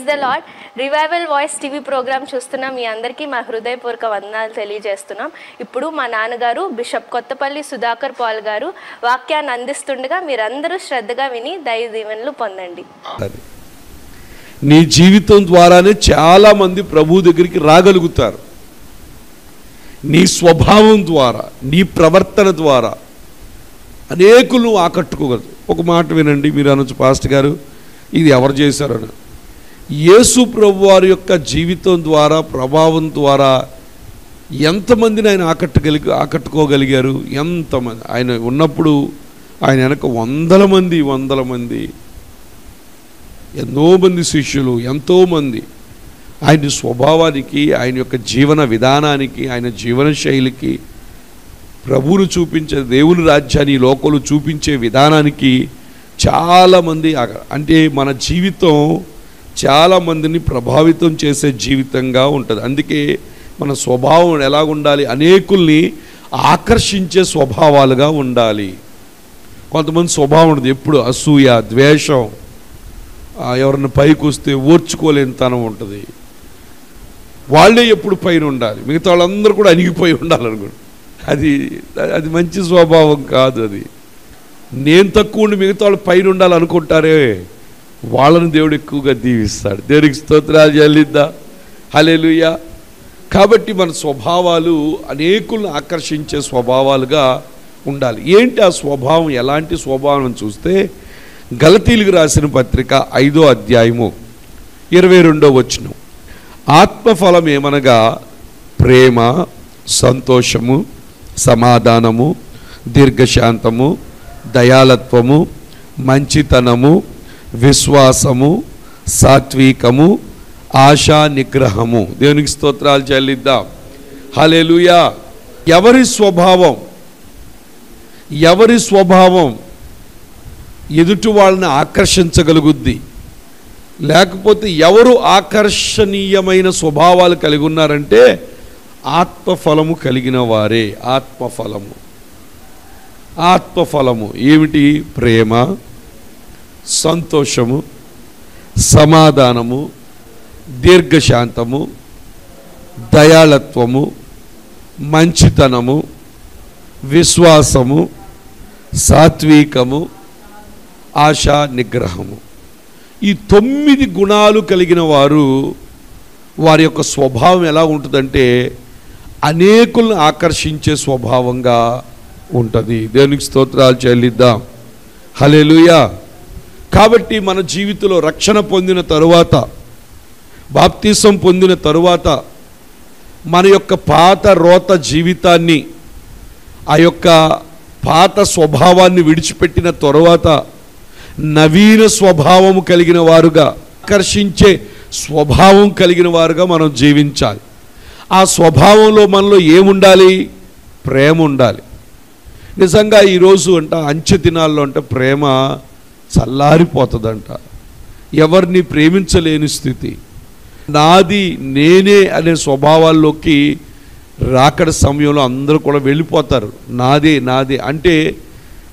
Praise the lord. Revival voice TV program చూస్తున్న మీ అందరికీ మా హృదయపూర్వక వందనాలు తెలియజేస్తున్నాం. ఇప్పుడు మా నాన్నగారు బిషప్ కొత్తపల్లి సుధాకర్ పాల్ గారు వాక్యాన్ని అందిస్తుండగా మీరందరూ శ్రద్ధగా విని దైవ దీవెనలు పొందండి. నీ జీవితం ద్వారానే చాలా మంది ప్రభు దగ్గరికి రాగలుగుతారు. నీ స్వభావం ద్వారా, నీ ప్రవర్తన ద్వారా అనేకులు ఆకట్టుకోగలరు. ఒక మాట వినండి, మీరు అనొచ్చు పాస్టర్ గారు ఇది ఎవరు చేశారని. యేసు ప్రభు వారి యొక్క జీవితం ద్వారా, ప్రభావం ద్వారా ఎంతమందిని ఆయన ఆకట్టుకోగలిగారు. ఎంతమంది ఆయన ఉన్నప్పుడు ఆయన వెనక వందల మంది ఎంతో మంది శిష్యులు, ఎంతోమంది ఆయన స్వభావానికి, ఆయన యొక్క జీవన విధానానికి, ఆయన జీవన శైలికి, ప్రభువును చూపించే దేవుని రాజ్యాన్ని లోకంలో చూపించే విధానానికి చాలామంది. అంటే మన జీవితం చాలామందిని ప్రభావితం చేసే జీవితంగా ఉంటుంది. అందుకే మన స్వభావం ఎలా ఉండాలి, అనేకుల్ని ఆకర్షించే స్వభావాలుగా ఉండాలి. కొంతమంది స్వభావం ఉంటుంది ఎప్పుడు అసూయ, ద్వేషం, ఎవరిని పైకి వస్తే ఓర్చుకోలేని తనం ఉంటుంది. వాళ్ళే ఎప్పుడు పైన ఉండాలి, మిగతా వాళ్ళందరూ కూడా అణిగిపోయి ఉండాలనుకోండి. అది మంచి స్వభావం కాదు. అది నేను తక్కువ ఉండి మిగతా వాళ్ళు పైన ఉండాలనుకుంటారే, వాళ్ళని దేవుడు ఎక్కువగా దీవిస్తాడు. దేవుడికి స్తోత్రాలు చెల్లిద్దా. హల్లెలూయా. కాబట్టి మన స్వభావాలు అనేకులను ఆకర్షించే స్వభావాలుగా ఉండాలి. ఏంటి ఆ స్వభావం, ఎలాంటి స్వభావం చూస్తే గలతీయులకు రాసిన పత్రిక 5వ అధ్యాయము 22వ వచనం. ఆత్మఫలం ఏమనగా ప్రేమ, సంతోషము, సమాధానము, దీర్ఘశాంతము, దయాళత్వము, మంచితనము, విశ్వాసము, సాత్వికము, ఆశా నిగ్రహము. దేవునికి స్తోత్రాలు చెల్లిద్దాం. హల్లెలూయా. ఎవరి స్వభావం ఎదుటి వాళ్ళని ఆకర్షించగలుగుద్ది. లేకపోతే ఎవరు ఆకర్షణీయమైన స్వభావాలు కలిగి ఉన్నారంటే ఆత్మఫలము కలిగిన వారే. ఆత్మఫలము ఏమిటి? ప్రేమ, సంతోషము, సమాధానము, దీర్ఘశాంతము, దయాళత్వము, మంచితనము, విశ్వాసము, సాత్వికము, ఆశా నిగ్రహము. ఈ 9 గుణాలు కలిగిన వారి యొక్క స్వభావం ఎలా ఉంటుందంటే అనేకులను ఆకర్షించే స్వభావంగా ఉంటుంది. దేవునికి స్తోత్రాలు చెల్లిద్దాం. హల్లెలూయా. కాబట్టి మన జీవితంలో రక్షణ పొందిన తరువాత, బాప్తిసం పొందిన తరువాత మన యొక్క పాత రోత జీవితాన్ని, ఆ యొక్క పాత స్వభావాన్ని విడిచిపెట్టిన తరువాత నవీన స్వభావము కలిగిన వారుగా, ఆకర్షించే స్వభావం కలిగిన వారుగా మనం జీవించాలి. ఆ స్వభావంలో మనలో ఏముండాలి? ప్రేమ ఉండాలి. నిజంగా ఈరోజు అంచె దినాల్లో ప్రేమ చల్లారిపోతుందంట. ఎవరిని ప్రేమించలేని స్థితి, నాది నేనే అనే స్వభావాల్లోకి రాకడ సమయంలో అందరూ కూడా వెళ్ళిపోతారు. నాదే అంటే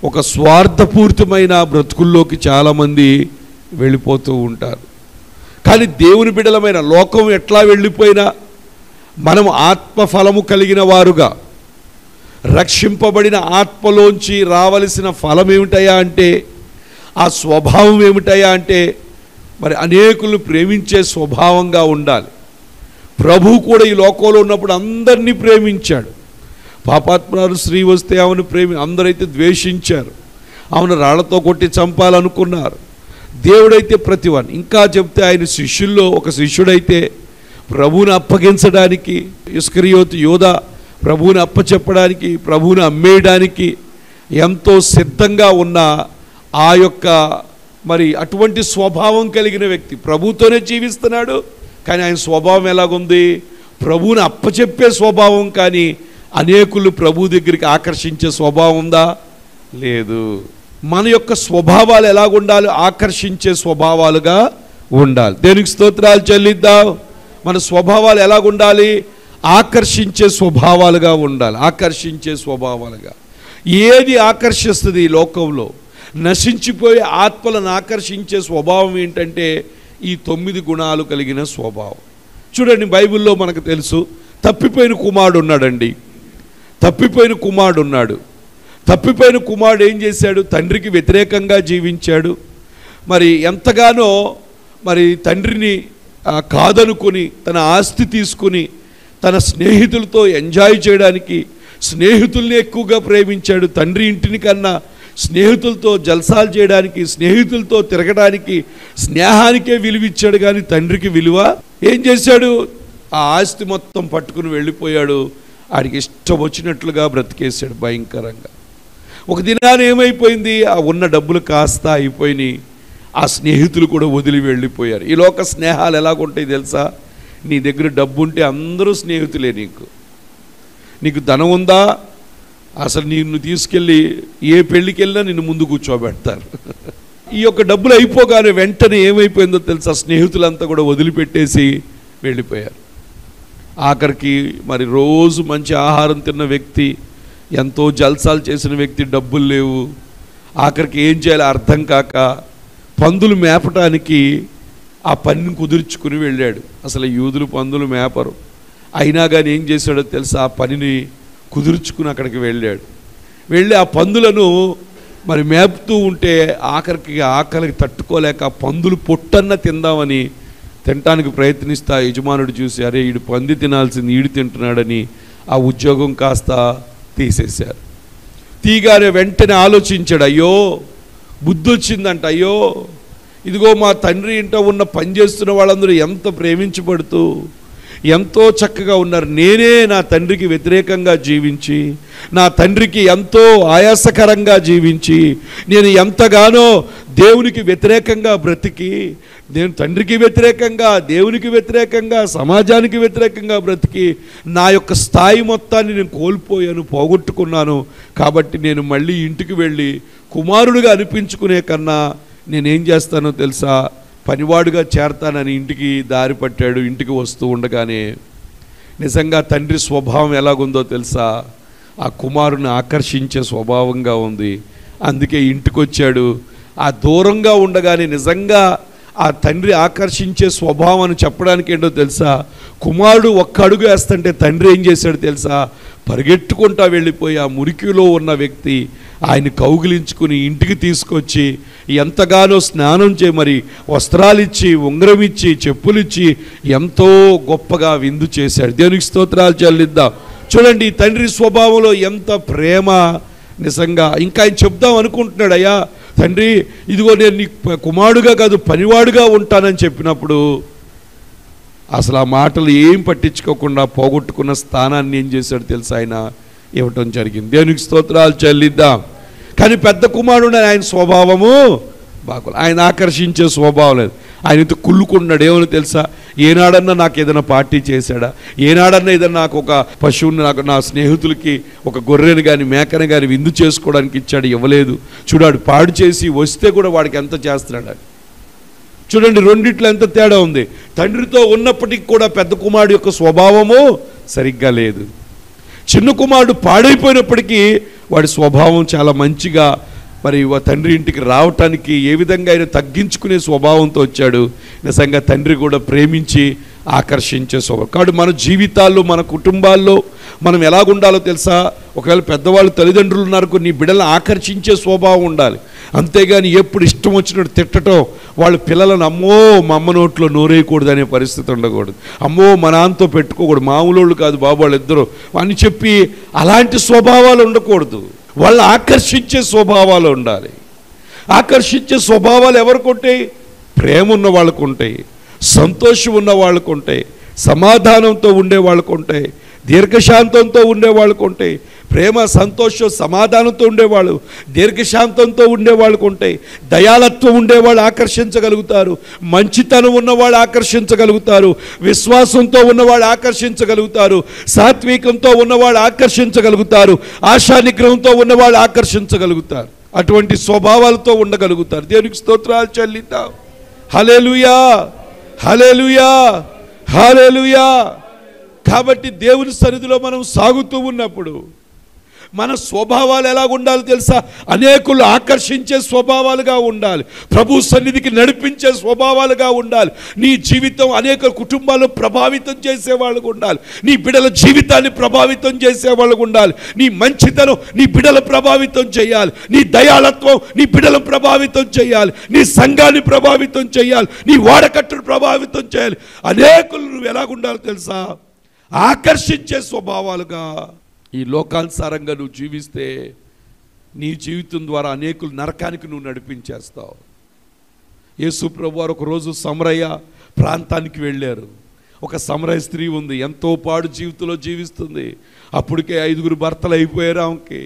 ఒక స్వార్థపూరితమైన బ్రతుకుల్లోకి చాలామంది వెళ్ళిపోతూ ఉంటారు. కానీ దేవుని బిడ్డలమైన లోకం ఎట్లా వెళ్ళిపోయినా మనం ఆత్మఫలము కలిగిన వారుగా, రక్షింపబడిన ఆత్మలోంచి రావలసిన ఫలం ఏమిటయా అంటే, ఆ స్వభావం ఏమిటయా అంటే మరి అనేకులను ప్రేమించే స్వభావంగా ఉండాలి. ప్రభు కూడా ఈ లోకంలో ఉన్నప్పుడు అందరినీ ప్రేమించాడు. పాపాత్మరాలు స్త్రీ వస్తే ఆమెను అందరైతే ద్వేషించారు, ఆమెను రాళ్లతో కొట్టి చంపాలనుకున్నారు. దేవుడైతే ప్రతివాన్, ఇంకా చెప్తే ఆయన శిష్యుల్లో ఒక శిష్యుడైతే ప్రభువుని అప్పగించడానికి, ఇస్కరియోతు యోధా ప్రభువుని అప్పచెప్పడానికి, ప్రభువుని అమ్మేయడానికి ఎంతో సిద్ధంగా ఉన్న ఆ యొక్క మరి అటువంటి స్వభావం కలిగిన వ్యక్తి ప్రభుతోనే జీవిస్తున్నాడు. కానీ ఆయన స్వభావం ఎలాగుంది? ప్రభువుని అప్పచెప్పే స్వభావం, కానీ అనేకులు ప్రభు దగ్గరికి ఆకర్షించే స్వభావం ఉందా? లేదు. మన యొక్క స్వభావాలు ఎలాగుండాలి? ఆకర్షించే స్వభావాలుగా ఉండాలి. దేనికి స్తోత్రాలు చెల్లిద్దాం. మన స్వభావాలు ఎలాగుండాలి? ఆకర్షించే స్వభావాలుగా ఉండాలి. ఆకర్షించే స్వభావాలుగా. ఏది ఆకర్షిస్తుంది ఈ లోకంలో? నశించిపోయే ఆత్మలను ఆకర్షించే స్వభావం ఏంటంటే ఈ 9 గుణాలు కలిగిన స్వభావం. చూడండి, బైబిల్లో మనకు తెలుసు తప్పిపోయిన కుమారుడు ఉన్నాడండి. తప్పిపోయిన కుమారుడు ఏం చేశాడు? తండ్రికి వ్యతిరేకంగా జీవించాడు. మరి ఎంతగానో మరి తండ్రిని కాదనుకొని తన ఆస్తి తీసుకుని తన స్నేహితులతో ఎంజాయ్ చేయడానికి స్నేహితుల్ని ఎక్కువగా ప్రేమించాడు. తండ్రి ఇంటిని కన్నా స్నేహితులతో జల్సాలు చేయడానికి, స్నేహితులతో తిరగడానికి, స్నేహానికే విలువిచ్చాడు. కానీ తండ్రికి విలువ ఏం చేశాడు? ఆ ఆస్తి మొత్తం పట్టుకుని వెళ్ళిపోయాడు. ఆడికి ఇష్టం వచ్చినట్లుగా బ్రతికేశాడు భయంకరంగా. ఒక దినాన ఏమైపోయింది? ఆ ఉన్న డబ్బులు కాస్త అయిపోయినాయి. ఆ స్నేహితులు కూడా వదిలి వెళ్ళిపోయారు. ఈ లోక స్నేహాలు ఎలాగుంటాయి తెలుసా? నీ దగ్గర డబ్బు ఉంటే అందరూ స్నేహితులే. నీకు ధనం ఉందా, అసలు నిన్ను తీసుకెళ్ళి ఏ పెళ్ళికి వెళ్ళినా నిన్ను ముందు కూర్చోబెడతారు. ఈ యొక్క డబ్బులు అయిపోగానే వెంటనే ఏమైపోయిందో తెలుసా? స్నేహితులంతా కూడా వదిలిపెట్టేసి వెళ్ళిపోయారు. ఆఖరికి మరి రోజు మంచి ఆహారం తిన్న వ్యక్తి, ఎంతో జల్సాలు చేసిన వ్యక్తి డబ్బులు లేవు. ఆఖరికి ఏం చేయాలో అర్థం కాక పందులు మేపటానికి ఆ పనిని కుదుర్చుకుని వెళ్ళాడు. అసలు యూదులు పందులు మేపరు, అయినా కానీ ఏం చేశాడో తెలుసా? ఆ పనిని కుదుర్చుకుని అక్కడికి వెళ్ళి ఆ పందులను మరి మేపుతూ ఉంటే ఆకలికి తట్టుకోలేక ఆ పందులు పొట్టన్న తిందామని తినటానికి ప్రయత్నిస్తా యజమానుడు చూసి, అరే ఈడు పంది తినాల్సింది ఈడు తింటున్నాడని ఆ ఉద్యోగం కాస్త తీసేశారు. తీగానే వెంటనే ఆలోచించాడు, అయ్యో బుద్ధి వచ్చిందంట, అయ్యో ఇదిగో మా తండ్రి ఇంట ఉన్న పనిచేస్తున్న వాళ్ళందరూ ఎంత ప్రేమించబడుతూ ఎంతో చక్కగా ఉన్నారు. నేనే నా తండ్రికి వ్యతిరేకంగా జీవించి, నా తండ్రికి ఎంతో ఆయాసకరంగా జీవించి, నేను ఎంతగానో దేవునికి వ్యతిరేకంగా బ్రతికి, నేను తండ్రికి వ్యతిరేకంగా, దేవునికి వ్యతిరేకంగా, సమాజానికి వ్యతిరేకంగా బ్రతికి నా యొక్క స్థాయి మొత్తాన్ని నేను కోల్పోయాను, పోగొట్టుకున్నాను. కాబట్టి నేను మళ్ళీ ఇంటికి వెళ్ళి కుమారుడిగా అనిపించుకునే కన్నా నేనేం చేస్తానో తెలుసా? పనివాడుగా చేరతానని ఇంటికి దారి పట్టాడు. ఇంటికి వస్తూ ఉండగానే నిజంగా తండ్రి స్వభావం ఎలాగుందో తెలుసా? ఆ కుమారుని ఆకర్షించే స్వభావంగా ఉంది. అందుకే ఇంటికి వచ్చాడు. ఆ దూరంగా ఉండగానే నిజంగా ఆ తండ్రి ఆకర్షించే స్వభావం అని చెప్పడానికి ఏంటో తెలుసా? కుమారుడు ఒక్క అడుగు వేస్తుంటే తండ్రి ఏం చేశాడు తెలుసా? పరిగెట్టుకుంటా వెళ్ళిపోయి ఆ మురికిలో ఉన్న వ్యక్తి ఆయన కౌగిలించుకుని ఇంటికి తీసుకొచ్చి ఎంతగానో స్నానం మరి వస్త్రాలు ఇచ్చి, ఉంగరం ఇచ్చి, చెప్పులిచ్చి ఎంతో గొప్పగా విందు చేశాడు. దేవునికి స్తోత్రాలు చెల్లిద్దాం. చూడండి, ఈ తండ్రి స్వభావంలో ఎంత ప్రేమ. నిజంగా ఇంకా ఆయన చెప్దాం అనుకుంటున్నాడు, అయ్యా తండ్రి ఇదిగో నేను నీ కుమారుడుగా కాదు పనివాడుగా ఉంటానని చెప్పినప్పుడు అసలు ఆ మాటలు ఏం పట్టించుకోకుండా పోగొట్టుకున్న స్థానాన్ని ఏం చేశాడు తెలుసా? ఆయన ఇవ్వటం జరిగింది. దేవునికి స్తోత్రాలు చెల్లిద్దాం. కానీ పెద్ద కుమారుడు ఆయన స్వభావము బాగుంది. ఆయన ఆకర్షించే స్వభావం లేదు. ఆయన ఇంత కుళ్ళుకున్నాడు. ఏమని తెలుసా? ఏనాడన్నా నాకు ఏదైనా పార్టీ చేశాడా? ఏనాడన్నా ఏదన్నా నాకు ఒక పశువుని, నాకు నా స్నేహితులకి ఒక గొర్రెను కానీ మేకను కానీ విందు చేసుకోవడానికి ఇచ్చాడు? ఇవ్వలేదు. చూడాడు, పాడు చేసి వస్తే కూడా వాడికి ఎంత చేస్తున్నాడు. చూడండి, రెండిట్లో ఎంత తేడా ఉంది. తండ్రితో ఉన్నప్పటికీ కూడా పెద్ద కుమారుడు యొక్క స్వభావము సరిగ్గా లేదు. చిన్న కుమారుడు పాడైపోయినప్పటికీ వాడి స్వభావం చాలా మంచిగా, మరి తండ్రి ఇంటికి రావటానికి ఏ విధంగా ఆయన తగ్గించుకునే స్వభావంతో వచ్చాడు. నిజంగా తండ్రి కూడా ప్రేమించి ఆకర్షించే స్వభావం. కాబట్టి మన జీవితాల్లో, మన కుటుంబాల్లో మనం ఎలాగుండాలో తెలుసా? ఒకవేళ పెద్దవాళ్ళు తల్లిదండ్రులు ఉన్నారు, నీ బిడ్డలను ఆకర్షించే స్వభావం ఉండాలి. అంతేగాని ఎప్పుడు ఇష్టం వచ్చినట్టు తిట్టడం, వాళ్ళ పిల్లలను అమ్మో మా అమ్మ నోట్లో నోరేయకూడదు అనే పరిస్థితి ఉండకూడదు. అమ్మో మా నాన్నతో పెట్టుకోకూడదు, మామూలు కాదు బాబు వాళ్ళిద్దరూ అని చెప్పి అలాంటి స్వభావాలు ఉండకూడదు. వాళ్ళు ఆకర్షించే స్వభావాలు ఉండాలి. ఆకర్షించే స్వభావాలు ఎవరికి ఉంటాయి? ప్రేమ ఉన్న వాళ్ళకు ఉంటాయి, సంతోషం ఉన్న వాళ్ళకు ఉంటాయి, సమాధానంతో ఉండే వాళ్ళకు ఉంటాయి, దీర్ఘశాంతంతో ఉండే వాళ్ళకు ఉంటాయి. ప్రేమ, సంతోషం, సమాధానంతో ఉండేవాళ్ళు, దీర్ఘశాంతంతో ఉండేవాళ్ళకు ఉంటాయి. దయాలత్వం ఉండేవాళ్ళు ఆకర్షించగలుగుతారు, మంచితనం ఉన్నవాళ్ళు ఆకర్షించగలుగుతారు, విశ్వాసంతో ఉన్నవాళ్ళు ఆకర్షించగలుగుతారు, సాత్వికంతో ఉన్నవాళ్ళు ఆకర్షించగలుగుతారు, ఆశానిగ్రహంతో ఉన్నవాళ్ళు ఆకర్షించగలుగుతారు. అటువంటి స్వభావాలతో ఉండగలుగుతారు. దేవునికి స్తోత్రాలు చెల్లిద్దాం. హల్లెలూయా, హల్లెలూయా, హల్లెలూయా. కాబట్టి దేవుని సన్నిధిలో మనం సాగుతూ ఉన్నప్పుడు మన స్వభావాలు ఎలా ఉండాలో తెలుసా? అనేకులు ఆకర్షించే స్వభావాలుగా ఉండాలి. ప్రభు సన్నిధికి నడిపించే స్వభావాలుగా ఉండాలి. నీ జీవితం అనేక కుటుంబాలను ప్రభావితం చేసేవాళ్ళకు ఉండాలి. నీ బిడ్డల జీవితాన్ని ప్రభావితం చేసేవాళ్ళకు ఉండాలి. నీ మంచితనం నీ బిడ్డలు ప్రభావితం చేయాలి. నీ దయాళత్వం నీ బిడ్డలు ప్రభావితం చేయాలి. నీ సంఘాన్ని ప్రభావితం చేయాలి. నీ వాడకట్టును ప్రభావితం చేయాలి. అనేకులు నువ్వు ఎలాగుండాలో తెలుసా? ఆకర్షించే స్వభావాలుగా. ఈ లోకానుసారంగా నువ్వు జీవిస్తే నీ జీవితం ద్వారా అనేకులు నరకానికి నువ్వు నడిపించేస్తావు. యేసు ప్రభు వారు ఒకరోజు సమరయ ప్రాంతానికి వెళ్ళారు. ఒక సమరయ స్త్రీ ఉంది, ఎంతో పాడు జీవితంలో జీవిస్తుంది. అప్పటికే 5 భర్తలు అయిపోయారు ఆమెకి.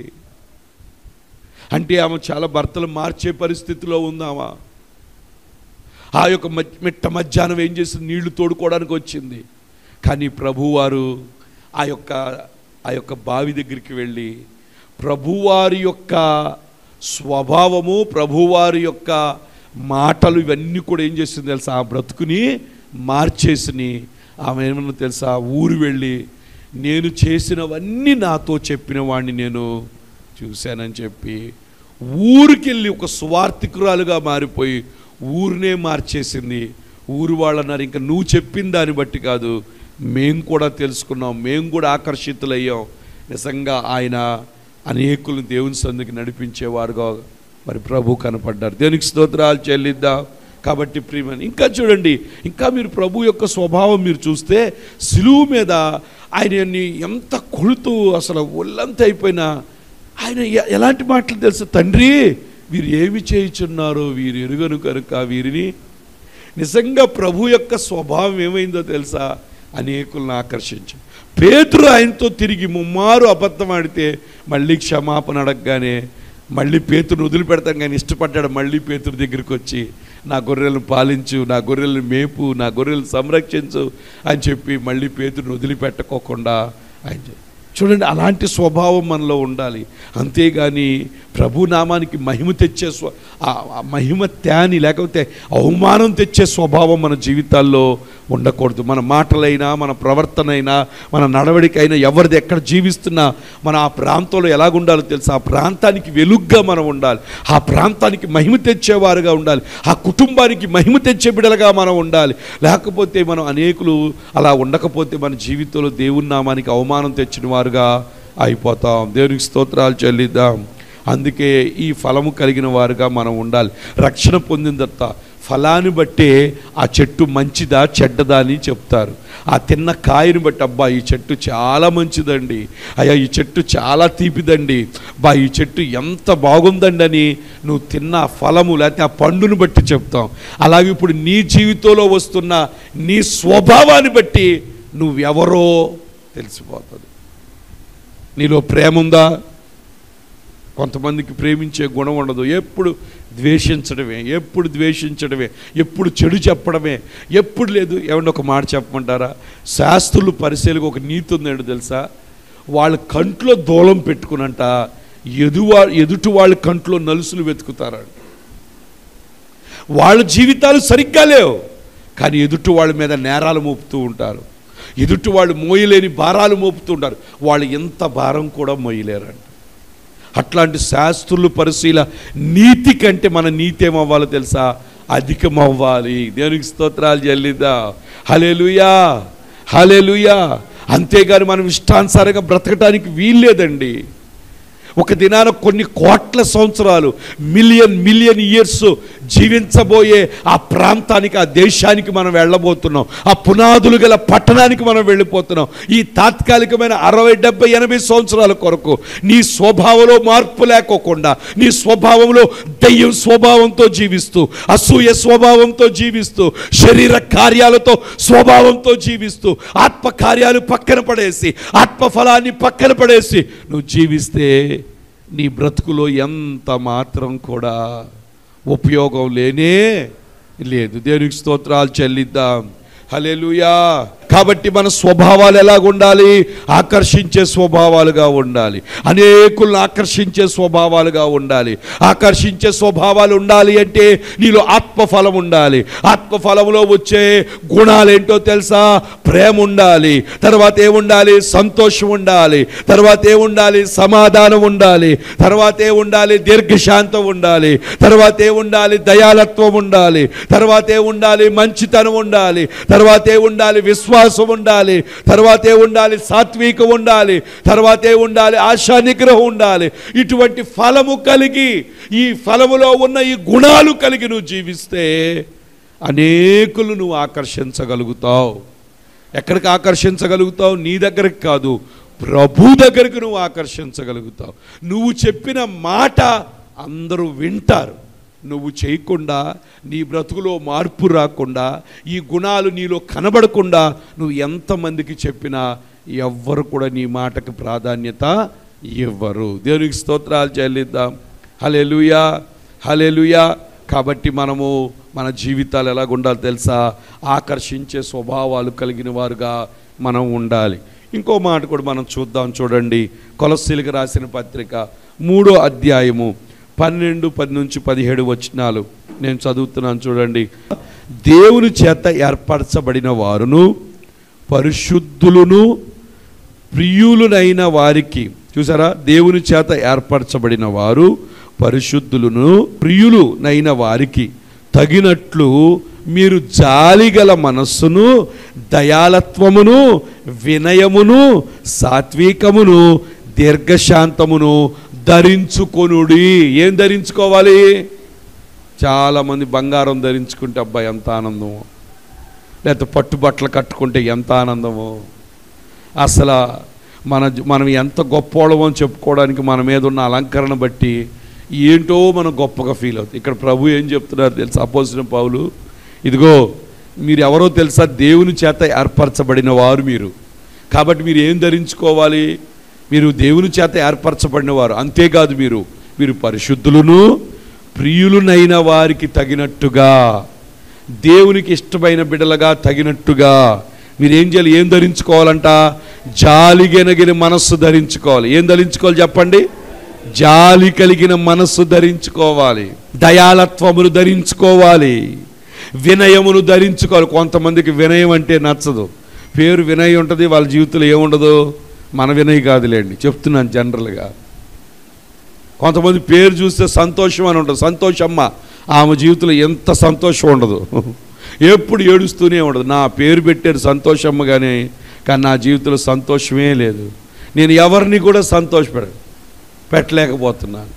అంటే ఆమె చాలా భర్తలు మార్చే పరిస్థితిలో ఉందామా. ఆ యొక్క మిట్ట మధ్యాహ్నం ఏం చేసింది? నీళ్లు తోడుకోవడానికి వచ్చింది. కానీ ప్రభువారు ఆ యొక్క బావి దగ్గరికి వెళ్ళి ప్రభువారి యొక్క స్వభావము, ప్రభువారి యొక్క మాటలు ఇవన్నీ కూడా ఏం చేసింది తెలుసా? ఆ బ్రతుకుని మార్చేసి ఆమె ఏమన్నా తెలుసా? ఊరు వెళ్ళి నేను చేసినవన్నీ నాతో చెప్పిన వాడిని నేను చూశానని చెప్పి ఊరికెళ్ళి ఒక స్వార్థికురాలుగా మారిపోయి ఊరినే మార్చేసింది. ఊరు వాళ్ళు అన్నారు, ఇంకా నువ్వు చెప్పిన దాన్ని బట్టి కాదు, మేము కూడా తెలుసుకున్నాం, మేము కూడా ఆకర్షితులయ్యాం. నిజంగా ఆయన అనేకులు దేవుని సందుకి నడిపించేవారుగా మరి ప్రభు కనపడ్డారు. దేవునికి స్తోత్రాలు చెల్లిద్దాం. కాబట్టి ప్రియమని ఇంకా చూడండి, ఇంకా మీరు ప్రభు యొక్క స్వభావం మీరు చూస్తే సిలువ మీద ఆయనని ఎంత కొడుతూ అసలు ఒళ్ళంత అయిపోయినా ఆయన ఎలాంటి మాటలు తెలుసు? తండ్రి, వీరు ఏమి చేయుచున్నారో వీరు ఎరుగను కనుక వీరిని. నిజంగా ప్రభు యొక్క స్వభావం ఏమైందో తెలుసా? అనేకులను ఆకర్షించు. పేతురు ఆయనతో తిరిగి ముమ్మారు అబద్ధం ఆడితే మళ్ళీ క్షమాపణ అడగగానే మళ్ళీ పేతురుని వదిలిపెడతాం కానీ ఇష్టపడ్డాడు. మళ్ళీ పేతురు దగ్గరికి వచ్చి నా గొర్రెలను పాలించు, నా గొర్రెలను మేపు, నా గొర్రెలను సంరక్షించు అని చెప్పి మళ్ళీ పేతురుని వదిలిపెట్టుకోకుండా ఆయన చూడండి. అలాంటి స్వభావం మనలో ఉండాలి. అంతేగాని ప్రభు నామానికి మహిమ తెచ్చే మహిమ త్యాని లేకపోతే అవమానం తెచ్చే స్వభావం మన జీవితాల్లో ఉండకూడదు. మన మాటలైనా మన ప్రవర్తన అయినా మన నడవడికైనా ఎవరిది ఎక్కడ జీవిస్తున్నా మన ఆ ప్రాంతంలో ఎలాగుండాలో తెలుసు? ఆ ప్రాంతానికి వెలుగ్గా మనం ఉండాలి. ఆ ప్రాంతానికి మహిమ తెచ్చేవారుగా ఉండాలి. ఆ కుటుంబానికి మహిమ తెచ్చే బిడ్డలుగా మనం ఉండాలి. లేకపోతే మనం అనేకులు అలా ఉండకపోతే మన జీవితంలో దేవుని నామానికి అవమానం తెచ్చిన వారుగా అయిపోతాం. దేవునికి స్తోత్రాలు చెల్లిద్దాం. అందుకే ఈ ఫలము కలిగిన వారుగా మనం ఉండాలి. రక్షణ పొందిన తర్వాత ఫలాన్ని బట్టే ఆ చెట్టు మంచిదా చెడ్డదా అని చెప్తారు. ఆ తిన్న కాయని బట్టి అబ్బా ఈ చెట్టు చాలా మంచిదండి, అయ్యా ఈ చెట్టు చాలా తీపిదండి, బా ఈ చెట్టు ఎంత బాగుందండి అని నువ్వు తిన్న ఫలము లేకపోతే ఆ పండును బట్టి చెప్తాం. అలాగే ఇప్పుడు నీ జీవితంలో వస్తున్న నీ స్వభావాన్ని బట్టి నువ్వెవరో తెలిసిపోతుంది. నీలో ప్రేమ ఉందా? కొంతమందికి ప్రేమించే గుణం ఉండదు. ఎప్పుడు ద్వేషించడమే, ఎప్పుడు చెడు చెప్పడమే, ఎప్పుడు లేదు. ఏమన్నా ఒక మాట చెప్పమంటారా? శాస్త్రులు పరిశీలకు ఒక నీతి ఉందండి తెలుసా? వాళ్ళ కంట్లో దూలం పెట్టుకునంట ఎదుటి వాళ్ళ కంట్లో నలుసులు వెతుకుతారంట. వాళ్ళ జీవితాలు సరిగ్గా లేవు కానీ ఎదుటి వాళ్ళ మీద నేరాలు మోపుతూ ఉంటారు. ఎదుటి వాళ్ళు మోయలేని భారాలు మోపుతూ ఉంటారు. వాళ్ళు ఎంత భారం కూడా మోయలేరంట. అట్లాంటి శాస్త్రులు పరిశీల నీతి కంటే మన నీతి ఏమవ్వాలో తెలుసా? అధికమవ్వాలి. దేవునికి స్తోత్రాలు చెల్లిద్దాం. హల్లెలూయా, హల్లెలూయా. అంతేగాని మనం ఇష్టానుసారంగా బ్రతకటానికి వీల్లేదండి. ఒక దినాన కొన్ని కోట్ల సంవత్సరాలు మిలియన్ ఇయర్స్ జీవించబోయే ఆ ప్రాంతానికి, ఆ దేశానికి మనం వెళ్ళబోతున్నాం. ఆ పునాదులు గల పట్టణానికి మనం వెళ్ళిపోతున్నాం. ఈ తాత్కాలికమైన 60, 70, 80 సంవత్సరాల కొరకు నీ స్వభావంలో మార్పు లేకోకుండా, నీ స్వభావంలో దయ్యం స్వభావంతో జీవిస్తూ, అసూయ స్వభావంతో జీవిస్తూ, శరీర కార్యాలతో స్వభావంతో జీవిస్తూ, ఆత్మ కార్యాలు పక్కన పడేసి, ఆత్మ ఫలాన్ని పక్కన పడేసి నువ్వు జీవిస్తే నీ బ్రతుకులో ఎంత మాత్రం కూడా ఉపయోగం లేనే లేదు. దేవునికి స్తోత్రాలు చెల్లిద్దాం. హల్లెలూయా. కాబట్టి మన స్వభావాలు ఎలాగుండాలి? ఆకర్షించే స్వభావాలుగా ఉండాలి. అనేకులను ఆకర్షించే స్వభావాలుగా ఉండాలి. ఆకర్షించే స్వభావాలు ఉండాలి అంటే నీలో ఆత్మఫలం ఉండాలి. ఆత్మఫలంలో వచ్చే గుణాలు ఏంటో తెలుసా? ప్రేమ ఉండాలి, తర్వాత ఏముండాలి? సంతోషం ఉండాలి, తర్వాత ఏముండాలి? సమాధానం ఉండాలి, తర్వాత ఏముండాలి? దీర్ఘశాంతం ఉండాలి, తర్వాత ఏముండాలి? దయాలత్వం ఉండాలి, తర్వాత ఏముండాలి? మంచితనం ఉండాలి, తర్వాత ఏముండాలి? విశ్వాసం ఉండాలి, తర్వాత ఏముండాలి? సాత్వికం ఉండాలి, తర్వాత ఏముండాలి? ఆశా నిగ్రహం ఉండాలి. ఇటువంటి ఫలము కలిగి, ఈ ఫలములో ఉన్న ఈ గుణాలు కలిగి నువ్వు జీవిస్తే అనేకులు నువ్వు ఆకర్షించగలుగుతావు. ఎక్కడికి ఆకర్షించగలుగుతావు? నీ దగ్గరికి కాదు, ప్రభు దగ్గరికి నువ్వు ఆకర్షించగలుగుతావు. నువ్వు చెప్పిన మాట అందరూ వింటారు. నువ్వు చేయకుండా, నీ బ్రతుకులో మార్పు రాకుండా, ఈ గుణాలు నీలో కనబడకుండా నువ్వు ఎంతమందికి చెప్పినా ఎవ్వరు కూడా నీ మాటకు ప్రాధాన్యత ఇవ్వరు. దేవునికి స్తోత్రాలు చెల్లిద్దాం. హల్లెలూయా, హల్లెలూయా. కాబట్టి మనము మన జీవితాలు ఎలాగుండాలి తెలుసా? ఆకర్షించే స్వభావాలు కలిగిన వారుగా మనం ఉండాలి. ఇంకో మాట కూడా మనం చూద్దాం. చూడండి, కొలస్సీలకు రాసిన పత్రిక 3వ అధ్యాయము 12-17 వచనాలు నేను చదువుతున్నాను. చూడండి, దేవుని చేత ఏర్పరచబడిన వారును పరిశుద్ధులను ప్రియులునైన వారికి, చూసారా, దేవుని చేత ఏర్పరచబడిన వారు పరిశుద్ధులను ప్రియులునైన వారికి తగినట్లు మీరు జాలిగల మనస్సును, దయాలత్వమును, వినయమును, సాత్వికమును, దీర్ఘశాంతమును ధరించుకొనుడి. ఏం ధరించుకోవాలి? చాలామంది బంగారం ధరించుకుంటే అబ్బా ఎంత ఆనందమో, లేకపోతే పట్టుబట్టలు కట్టుకుంటే ఎంత ఆనందమో. అసలు మనం ఎంత గొప్పవాళ్ళమో అని చెప్పుకోవడానికి మన మీద ఉన్న అలంకరణ బట్టి ఏంటో మనం గొప్పగా ఫీల్ అవుతుంది. ఇక్కడ ప్రభు ఏం చెప్తున్నారు తెలుసా? అపోస్తలుడైన పౌలు, ఇదిగో మీరు ఎవరో తెలుసా? దేవుని చేత ఏర్పరచబడిన వారు మీరు. కాబట్టి మీరు ఏం ధరించుకోవాలి? మీరు దేవుని చేత ఏర్పరచబడిన వారు. అంతేకాదు, మీరు పరిశుద్ధులను ప్రియులునైన వారికి తగినట్టుగా, దేవునికి ఇష్టమైన బిడ్డలుగా తగినట్టుగా మీరేం చేయాలి? ఏం ధరించుకోవాలంట? జాలిగెనగిన మనస్సు ధరించుకోవాలి. ఏం ధరించుకోవాలి చెప్పండి? జాలి కలిగిన మనస్సు ధరించుకోవాలి, దయాలత్వమును ధరించుకోవాలి, వినయమును ధరించుకోవాలి. కొంతమందికి వినయం అంటే నచ్చదు. పేరు వినయ్ ఉంటుంది, వాళ్ళ జీవితంలో ఏముండదు. మన వినయ్ కాదులేండి, చెప్తున్నాను జనరల్గా. కొంతమంది పేరు చూస్తే సంతోషం అని ఉంటుంది. సంతోషమ్మ, ఆమె జీవితంలో ఎంత సంతోషం ఉండదు, ఎప్పుడు ఏడుస్తూనే ఉండదు. నా పేరు పెట్టారు సంతోషమ్మ కానీ నా జీవితంలో సంతోషమే లేదు. నేను ఎవరిని కూడా పెట్టలేకపోతున్నాను.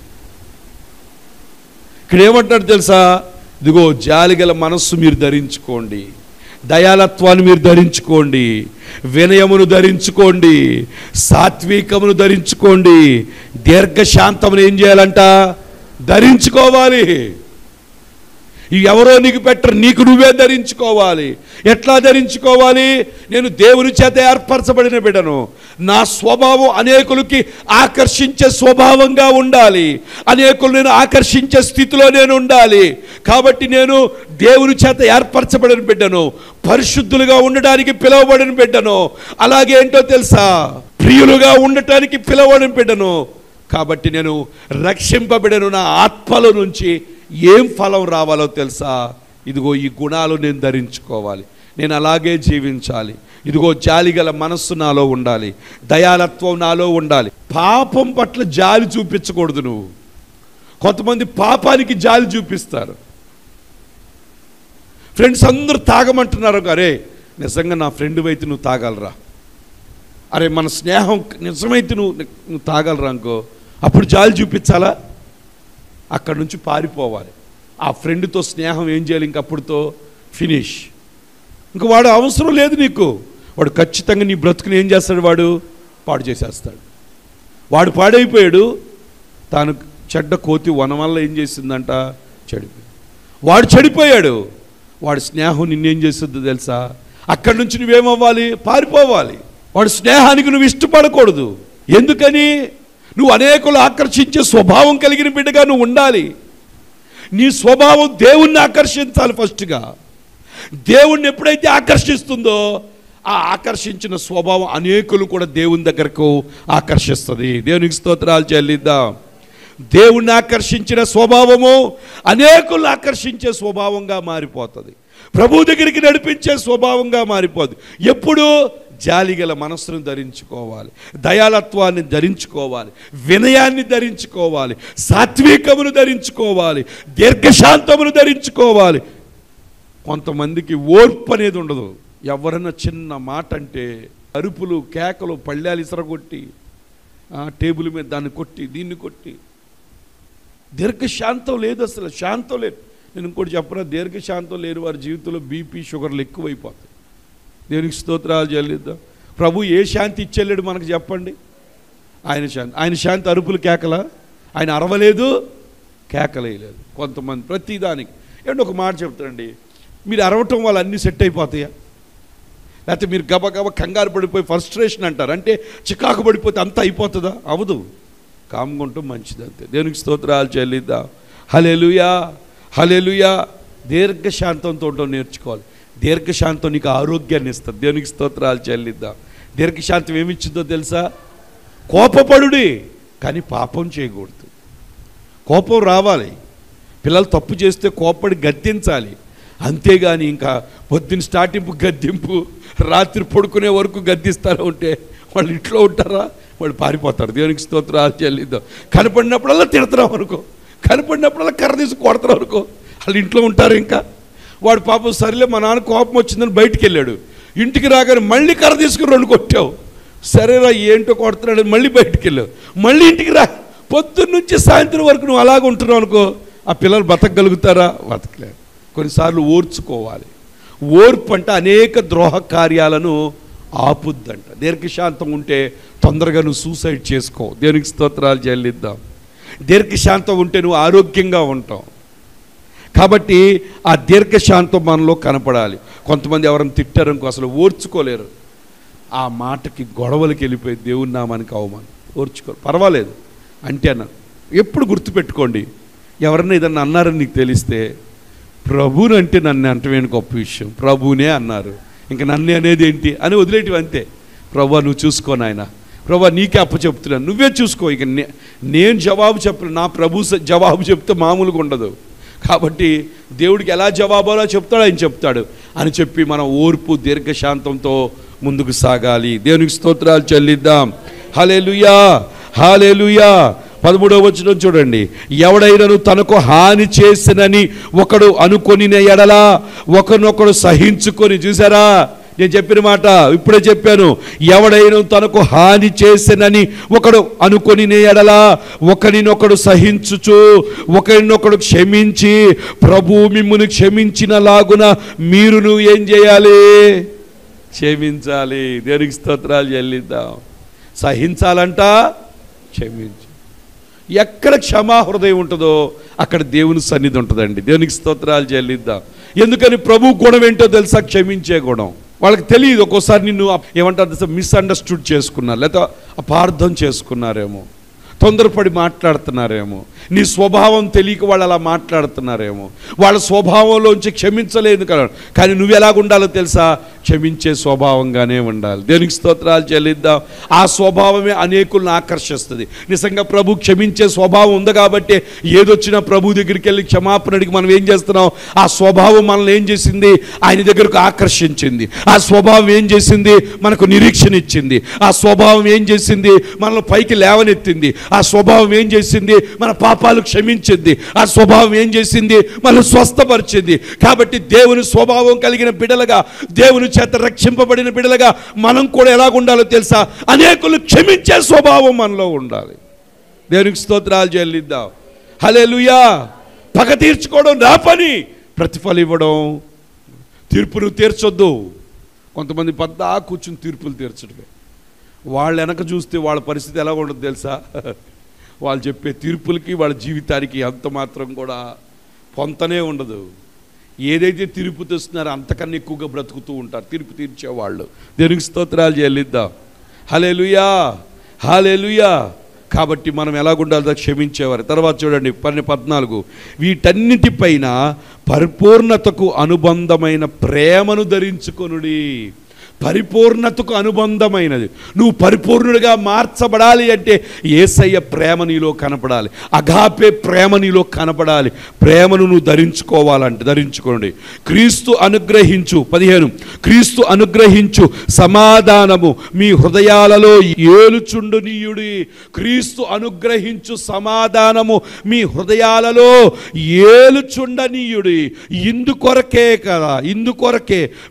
ఇక్కడ ఏమంటాడు తెలుసా? ఇదిగో జాలిగల మనస్సు మీరు ధరించుకోండి, దయాలత్వాన్ని మీరు ధరించుకోండి, వినయమును ధరించుకోండి, సాత్వికమును ధరించుకోండి, దీర్ఘశాంతమును ఏం చేయాలంట? ధరించుకోవాలి. ఇవి ఎవరో నీకు పెట్టరు, నీకు నువ్వే ధరించుకోవాలి. ఎట్లా ధరించుకోవాలి? నేను దేవుని చేత ఏర్పరచబడిన బిడ్డను, నా స్వభావం అనేకులకి ఆకర్షించే స్వభావంగా ఉండాలి, అనేకులు నేను ఆకర్షించే స్థితిలో నేను ఉండాలి. కాబట్టి నేను దేవుని చేత ఏర్పరచబడిన బిడ్డను, పరిశుద్ధులుగా ఉండడానికి పిలువబడిన బిడ్డను, అలాగే ఏంటో తెలుసా? ప్రియులుగా ఉండటానికి పిలువబడిన బిడ్డను. కాబట్టి నేను రక్షింపబడిన నా ఆత్మల నుంచి ఏం ఫలం రావాలో తెలుసా? ఇదిగో ఈ గుణాలు నేను ధరించుకోవాలి, నేను అలాగే జీవించాలి. ఇదిగో జాలిగల మనస్సు నాలో ఉండాలి, దయాలత్వం నాలో ఉండాలి. పాపం పట్ల జాలి చూపించకూడదు నువ్వు. కొంతమంది పాపానికి జాలి చూపిస్తారు. ఫ్రెండ్స్ అందరూ తాగమంటున్నారు, అరే నిజంగా నా ఫ్రెండ్ అయితే నువ్వు తాగలరా, అరే మన స్నేహం నిజమైతే నువ్వు తాగలరా అనుకో, అప్పుడు జాలి చూపించాలా? అక్కడి నుంచి పారిపోవాలి. ఆ ఫ్రెండ్తో స్నేహం ఏం చేయాలి? ఇంకప్పుడుతో ఫినిష్. ఇంక వాడు అవసరం లేదు నీకు. వాడు ఖచ్చితంగా నీ బ్రతుకుని ఏం చేస్తాడు? వాడు పాడు చేసేస్తాడు. వాడు పాడైపోయాడు. తాను చెడ్డ కోతి వనం వల్ల ఏం చేసిందంట? చెడిపోయాడు. వాడు చెడిపోయాడు. వాడి స్నేహం నిన్నేం చేస్తుందో తెలుసా? అక్కడి నుంచి నువ్వేమవ్వాలి? పారిపోవాలి. వాడి స్నేహానికి నువ్వు ఇష్టపడకూడదు. ఎందుకని? నువ్వు అనేకులు ఆకర్షించే స్వభావం కలిగిన బిడ్డగా నువ్వు ఉండాలి. నీ స్వభావం దేవుణ్ణి ఆకర్షించాలి. ఫస్ట్గా దేవుణ్ణి ఎప్పుడైతే ఆకర్షిస్తుందో ఆ ఆకర్షించిన స్వభావం అనేకులు కూడా దేవుని దగ్గరకు ఆకర్షిస్తుంది. దేవునికి స్తోత్రాలు చెల్లిద్దాం. దేవుణ్ణి ఆకర్షించిన స్వభావము అనేకులు ఆకర్షించే స్వభావంగా మారిపోతుంది. ప్రభు దగ్గరికి నడిపించే స్వభావంగా మారిపోతుంది. ఎప్పుడు జాలిగల మనస్సును ధరించుకోవాలి, దయాళత్వాన్ని ధరించుకోవాలి, వినయాన్ని ధరించుకోవాలి, సాత్వికమును ధరించుకోవాలి, దీర్ఘశాంతమును ధరించుకోవాలి. కొంతమందికి ఓర్పు అనేది ఉండదు. ఎవరైనా చిన్న మాట అంటే అరుపులు, కేకలు, పళ్ళాలు ఇసరగొట్టి టేబుల్ మీద దాన్ని కొట్టి దీన్ని కొట్టి, దీర్ఘశాంతం లేదు, అసలు శాంతం లేదు. నేను ఇంకోటి చెప్పిన, దీర్ఘశాంతం లేని వారి జీవితంలో బీపీ, షుగర్లు ఎక్కువైపోతాయి. దేవునికి స్తోత్రాలు చెల్లిద్దాం. ప్రభు ఏ శాంతి ఇచ్చేళ్ళాడు మనకు చెప్పండి? ఆయన శాంతి అరుపులు, కేకలా? ఆయన అరవలేదు, కేకలేయలేదు. కొంతమంది ప్రతిదానికి ఏంటి ఒక మాట చెప్తారండి, మీరు అరవటం వల్ల అన్నీ సెట్ అయిపోతాయా? లేకపోతే మీరు గబగబ కంగారు పడిపోయి ఫ్రస్ట్రేషన్ అంటారు, అంటే చికాకు పడిపోతే అంతా అయిపోతుందా? అవదు. కామ్గా ఉండటం మంచిది, అంతే. దేవునికి స్తోత్రాలు చెల్లిద్దాం. హల్లెలూయా, హల్లెలూయా. దీర్ఘశాంతంతో ఉండటం నేర్చుకోవాలి. దీర్ఘశాంతం నీకు ఆరోగ్యాన్ని ఇస్తుంది. దేవునికి స్తోత్రాలు చెల్లిద్దాం. దీర్ఘశాంతం ఏమిచ్చిందో తెలుసా? కోపపడుడి, కానీ పాపం చేయకూడదు. కోపం రావాలి. పిల్లలు తప్పు చేస్తే కోపపడి గద్దించాలి, అంతేగాని ఇంకా పొద్దున్న స్టార్టింపు గద్దింపు, రాత్రి పడుకునే వరకు గద్దిస్తారా ఉంటే వాళ్ళు ఇంట్లో ఉంటారా? వాళ్ళు పారిపోతారు. దేవునికి స్తోత్రాలు చెల్లిద్దాం. కనపడినప్పుడల్లా తిడతాం అనుకో, కనపడినప్పుడల్లా కర్ర తీసి కొడతారు అనుకో, వాళ్ళు ఇంట్లో ఉంటారు. ఇంకా వాడు పాపం సరేలే మా నాన్న కోపం వచ్చిందని బయటికి వెళ్ళాడు, ఇంటికి రాగానే మళ్ళీ కర్ర తీసుకుని 2 కొట్టావు, సరేరా ఏంటో కొడుతున్నాడు, మళ్ళీ బయటికి వెళ్ళావు, మళ్ళీ ఇంటికి రా, పొద్దున్న నుంచి సాయంత్రం వరకు నువ్వు అలాగ ఉంటున్నావు అనుకో, ఆ పిల్లలు బతకగలుగుతారా? బతకలేరు. కొన్నిసార్లు ఓర్చుకోవాలి. ఓర్పు అంటే అనేక ద్రోహ కార్యాలను ఆపుద్దంట. దీర్ఘశాంతం ఉంటే తొందరగా నువ్వు సూసైడ్ చేసుకో. దేవునికి స్తోత్రాలు చెల్లిద్దాం. దీర్ఘశాంతం ఉంటే నువ్వు ఆరోగ్యంగా ఉంటావు. కాబట్టి ఆ దీర్ఘశాంతం మనలో కనపడాలి. కొంతమంది ఎవరైనా తిట్టారనుకో అసలు ఓర్చుకోలేరు, ఆ మాటకి గొడవలకి వెళ్ళిపోయి దేవుని నామానికి అవమానం. ఓర్చుకోరు, పర్వాలేదు అంటే అన్నారు. ఎప్పుడు గుర్తుపెట్టుకోండి, ఎవరన్నా ఏదన్నా అన్నారని నీకు తెలిస్తే, ప్రభుని అంటే నన్ను అంటవేని గొప్ప విషయం, ప్రభునే అన్నారు, ఇంక నన్ను అనేది ఏంటి అని వదిలేటివి అంతే. ప్రభు నువ్వు చూసుకో నాయన, ప్రభు నీకే అప్ప చెప్తున్నాను, నువ్వే చూసుకో, ఇక నేను జవాబు చెప్పను, నా ప్రభు జవాబు చెప్తే మామూలుగా ఉండదు. కాబట్టి దేవుడికి ఎలా జవాబులా చెప్తాడో ఆయన చెప్తాడు అని చెప్పి మనం ఓర్పు, దీర్ఘశాంతంతో ముందుకు సాగాలి. దేవునికి స్తోత్రాలు చెల్లిద్దాం. హల్లెలూయా, హల్లెలూయా. 13వ వచనం చూడండి. ఎవడైనను తనకు హాని చేసినని ఒకడు అనుకొని ఎడల ఒకరినొకడు సహించుకొని, చూసారా నేను చెప్పిన మాట ఇప్పుడే చెప్పాను, ఎవడైనా తనకు హాని చేసినని ఒకడు అనుకొని ఎడల ఒకరినొకడు సహించుచు ఒకరినొకడు క్షమించి ప్రభు మిమ్మును క్షమించిన లాగున మీరును ఏం చేయాలి? క్షమించాలి. దేవునికి స్తోత్రాలు చెల్లిద్దాం. సహించాలంట, క్షమించు. ఎక్కడ క్షమా హృదయం ఉంటుందో అక్కడ దేవుని సన్నిధి ఉంటుందండి. దేవునికి స్తోత్రాలు చెల్లిద్దాం. ఎందుకని ప్రభు గుణం ఏంటో తెలుసా? క్షమించే గుణం. వాళ్ళకి తెలియదు, ఒక్కోసారి నిన్ను ఏమంటారు మిస్అండర్స్టూడ్ చేసుకున్నారు, లేదా అపార్థం చేసుకున్నారేమో, తొందరపడి మాట్లాడుతున్నారేమో, నీ స్వభావం తెలియక వాళ్ళు అలా మాట్లాడుతున్నారేమో, వాళ్ళ స్వభావంలోంచి క్షమించలేదు కదా. కానీ నువ్వు ఎలాగ ఉండాలో తెలుసా? క్షమించే స్వభావంగానే ఉండాలి. దేవునికి స్తోత్రాలు చెల్లిద్దాం. ఆ స్వభావమే అనేకులను ఆకర్షిస్తుంది. నిజంగా ప్రభు క్షమించే స్వభావం ఉంది కాబట్టి ఏదొచ్చినా ప్రభు దగ్గరికి వెళ్ళి క్షమాపణ అడిగి మనం ఏం చేస్తున్నాం? ఆ స్వభావం మనల్ని ఏం చేసింది? ఆయన దగ్గరకు ఆకర్షించింది. ఆ స్వభావం ఏం చేసింది? మనకు నిరీక్షణ ఇచ్చింది. ఆ స్వభావం ఏం చేసింది? మనల్ని పైకి లేవనెత్తింది. ఆ స్వభావం ఏం చేసింది? మన పాపాలు క్షమించింది. ఆ స్వభావం ఏం చేసింది? మనల్ని స్వస్థపరిచింది. కాబట్టి దేవుని స్వభావం కలిగిన బిడ్డలుగా, దేవుని చేత రక్షింపబడిన బిడ్డలుగా మనం కూడా ఎలాగ ఉండాలో తెలుసా? అనేకులు క్షమించే స్వభావం మనలో ఉండాలి. దేవునికి స్తోత్రాలు చెల్లిద్దాం. హల్లెలూయా. పగ తీర్చుకోవడం నా పని, ప్రతిఫలం ఇవ్వడం. తీర్పును తీర్చొద్దు. కొంతమంది పెద్ద కూర్చుని తీర్పులు తీర్చడమే. వాళ్ళు వెనక చూస్తే వాళ్ళ పరిస్థితి ఎలా ఉండదు తెలుసా? వాళ్ళు చెప్పే తీర్పులకి వాళ్ళ జీవితానికి అంత మాత్రం కూడా పొంతనే ఉండదు. ఏదైతే తీర్పు తెస్తున్నారో అంతకన్నా ఎక్కువగా బ్రతుకుతూ ఉంటారు తీర్పు తీర్చేవాళ్ళు. దేవునికి స్తోత్రాలు చెల్లిద్దాం. హల్లెలూయా, హల్లెలూయా. కాబట్టి మనం ఎలాగుండాలో క్షమించేవారు. తర్వాత చూడండి 14. వీటన్నిటిపైన పరిపూర్ణతకు అనుబంధమైన ప్రేమను ధరించుకొనుడి. పరిపూర్ణతకు అనుబంధమైనది. నువ్వు పరిపూర్ణుడిగా మార్చబడాలి అంటే యేసయ్య ప్రేమ నీలో కనపడాలి, అగాపే ప్రేమ నీలో కనపడాలి. ప్రేమను నువ్వు ధరించుకోండి. క్రీస్తు అనుగ్రహించు 15 క్రీస్తు అనుగ్రహించు సమాధానము మీ హృదయాలలో ఏలుచుండునీయుడి. క్రీస్తు అనుగ్రహించు సమాధానము మీ హృదయాలలో ఏలుచుండనీయుడి. ఇందుకొరకే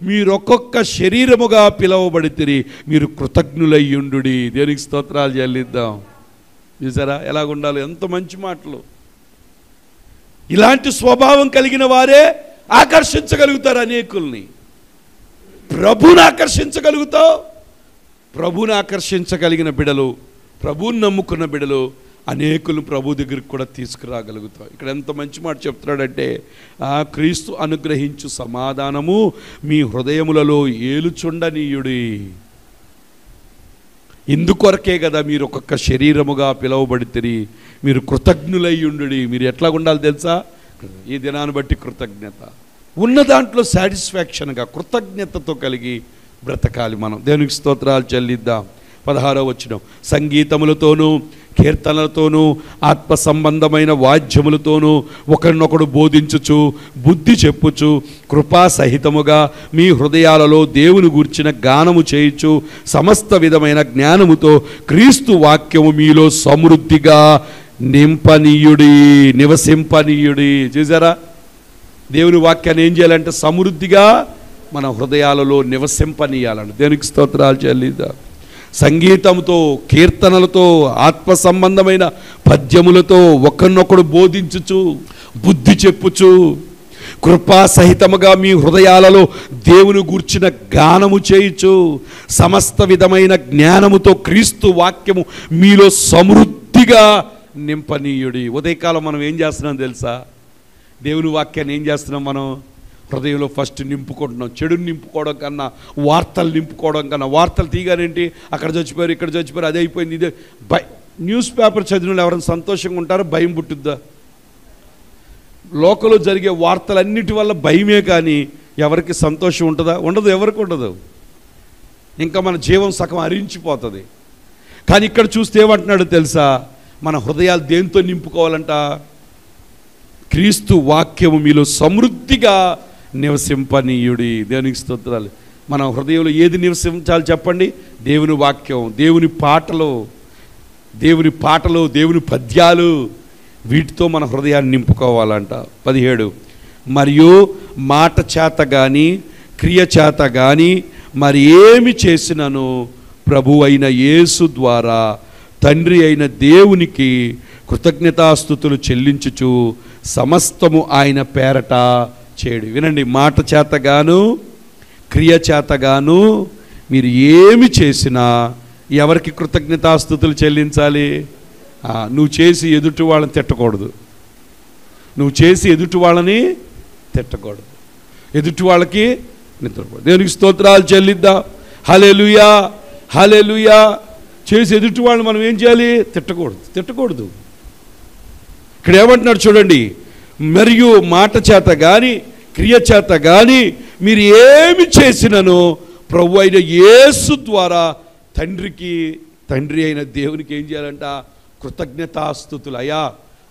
మీరు ఒక్కొక్క శరీరముగా పిలవబడితిరి, మీరు కృతజ్ఞులయ్యుండుడి. దేనికి స్తోత్రాలు చెల్లిద్దాం. చూసారా ఎలాగుండాలి, ఎంత మంచి మాటలు. ఇలాంటి స్వభావం కలిగిన వారే ఆకర్షించగలుగుతారు అనేకుల్ని. ప్రభువుని ఆకర్షించగలుగుతావు. ప్రభువుని ఆకర్షించగలిగిన బిడలు, ప్రభువుని నమ్ముకున్న బిడలు అనేకులు ప్రభు దగ్గరికి కూడా తీసుకురాగలుగుతాం. ఇక్కడ ఎంత మంచి మాట చెప్తున్నాడంటే, క్రీస్తు అనుగ్రహించు సమాధానము మీ హృదయములలో ఏలుచుండనీయుడి. ఇందుకొరకే కదా మీరు ఒక్కొక్క శరీరముగా పిలువబడితిరి, మీరు కృతజ్ఞులయ్యుండుడి. మీరు ఎట్లా ఉండాలి తెలుసా? ఈ దినాన్ని బట్టి కృతజ్ఞత ఉన్న దాంట్లో సాటిస్ఫాక్షన్గా కృతజ్ఞతతో కలిగి బ్రతకాలి. మనం దేవునికి స్తోత్రాలు చెల్లిద్దాం. 16వ వచనం, సంగీతములతోనూ కీర్తనలతోనూ ఆత్మ సంబంధమైన వాద్యములతోనూ ఒకరినొకడు బోధించుచు బుద్ధి చెప్పుచు కృపాసహితముగా మీ హృదయాలలో దేవుని గూర్చిన గానము చేయుచు సమస్త విధమైన జ్ఞానముతో క్రీస్తు వాక్యము మీలో సమృద్ధిగా నివసింపనీయుడి. చూసారా, దేవుని వాక్యాన్ని ఏం చేయాలంటే సమృద్ధిగా మన హృదయాలలో నివసింపనీయాలంట. దేవునికి స్తోత్రాలు చెల్లిద్దాం. సంగీతంతో కీర్తనలతో ఆత్మ సంబంధమైన పద్యములతో ఒకరినొకడు బోధించుచు బుద్ధి చెప్పుచు కృపాసహితముగా మీ హృదయాలలో దేవుని గూర్చిన గానము చేయుచు సమస్త విధమైన జ్ఞానముతో క్రీస్తు వాక్యము మీలో సమృద్ధిగా నింపనీయుడి. ఉదయకాలం మనం ఏం చేస్తున్నాం తెలుసా? దేవుని వాక్యాన్ని ఏం చేస్తున్నాం? మనం హృదయంలో ఫస్ట్ నింపుకుంటున్నాం. చెడుని నింపుకోవడం కన్నా, వార్తలు నింపుకోవడం కన్నా, వార్తలు తీయగానేంటి అక్కడ చచ్చిపోయారు, ఇక్కడ చచ్చిపోయారు, అదే అయిపోయింది, ఇదే న్యూస్ పేపర్ చదివిన ఎవరైనా సంతోషంగా ఉంటారో భయం పుట్టుద్దా? లోకంలో జరిగే వార్తలన్నిటి వల్ల భయమే కానీ ఎవరికి సంతోషం ఉంటుందా? ఉండదు, ఎవరికి ఉండదు. ఇంకా మన జీవం సగం హరించిపోతుంది. కానీ ఇక్కడ చూస్తే ఏమంటున్నాడు తెలుసా? మన హృదయాలు దేంతో నింపుకోవాలంట? క్రీస్తు వాక్యము మీలో సమృద్ధిగా నివసింపనీయుడి. దేవునికి స్తోత్రాలు. మన హృదయంలో ఏది నివసించాలి చెప్పండి? దేవుని వాక్యం, దేవుని పాటలు, దేవుని పద్యాలు, వీటితో మన హృదయాన్ని నింపుకోవాలంట. 17 మరియు మాట చేత కానీ క్రియ చేత కానీ మరి ఏమి చేసినను ప్రభు అయిన యేసు ద్వారా తండ్రి అయిన దేవునికి కృతజ్ఞతాస్తుతులు చెల్లించుచు సమస్తము ఆయన పేరట చేయడు. వినండి, మాట చేతగాను క్రియ చేతగాను మీరు ఏమి చేసినా ఎవరికి కృతజ్ఞతాస్తుతులు చెల్లించాలి? నువ్వు చేసి ఎదుటి వాళ్ళని తిట్టకూడదు. ఎదుటి వాళ్ళకి నిద్రపోదు. దేవునికి స్తోత్రాలు చెల్లిద్దాం. హల్లెలూయా, హల్లెలూయా. చేసి ఎదుటి వాళ్ళని మనం ఏం చేయాలి? తిట్టకూడదు. ఇక్కడ ఏమంటున్నాడు చూడండి, మరియు మాట చేత కానీ క్రియ చేత కానీ మీరు ఏమి చేసినను ప్రభు అయిన యేసు ద్వారా తండ్రి అయిన దేవునికి ఏం చేయాలంట? కృతజ్ఞతాస్తుతులు. అయ్యా,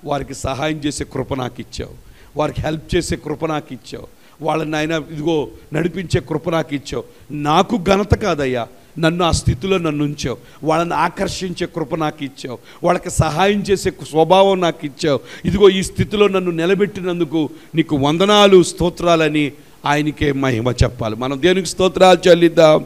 వారికి సహాయం చేసే కృప నాకు ఇచ్చావు, వారికి హెల్ప్ చేసే కృప నాకు ఇచ్చావు, వాళ్ళని ఆయన ఇదిగో నడిపించే కృప నాకు ఇచ్చావు. నాకు ఘనత కాదయ్యా, నన్ను ఆ స్థితిలో నన్ను ఉంచావు, వాళ్ళని ఆకర్షించే కృప నాకు ఇచ్చావు, వాళ్ళకి సహాయం చేసే స్వభావం నాకు ఇచ్చావు. ఇదిగో ఈ స్థితిలో నన్ను నిలబెట్టినందుకు నీకు వందనాలు, స్తోత్రాలని ఆయనకే మహిమ చెప్పాలి. మనం దేవునికి స్తోత్రాలు చెల్లిద్దాం.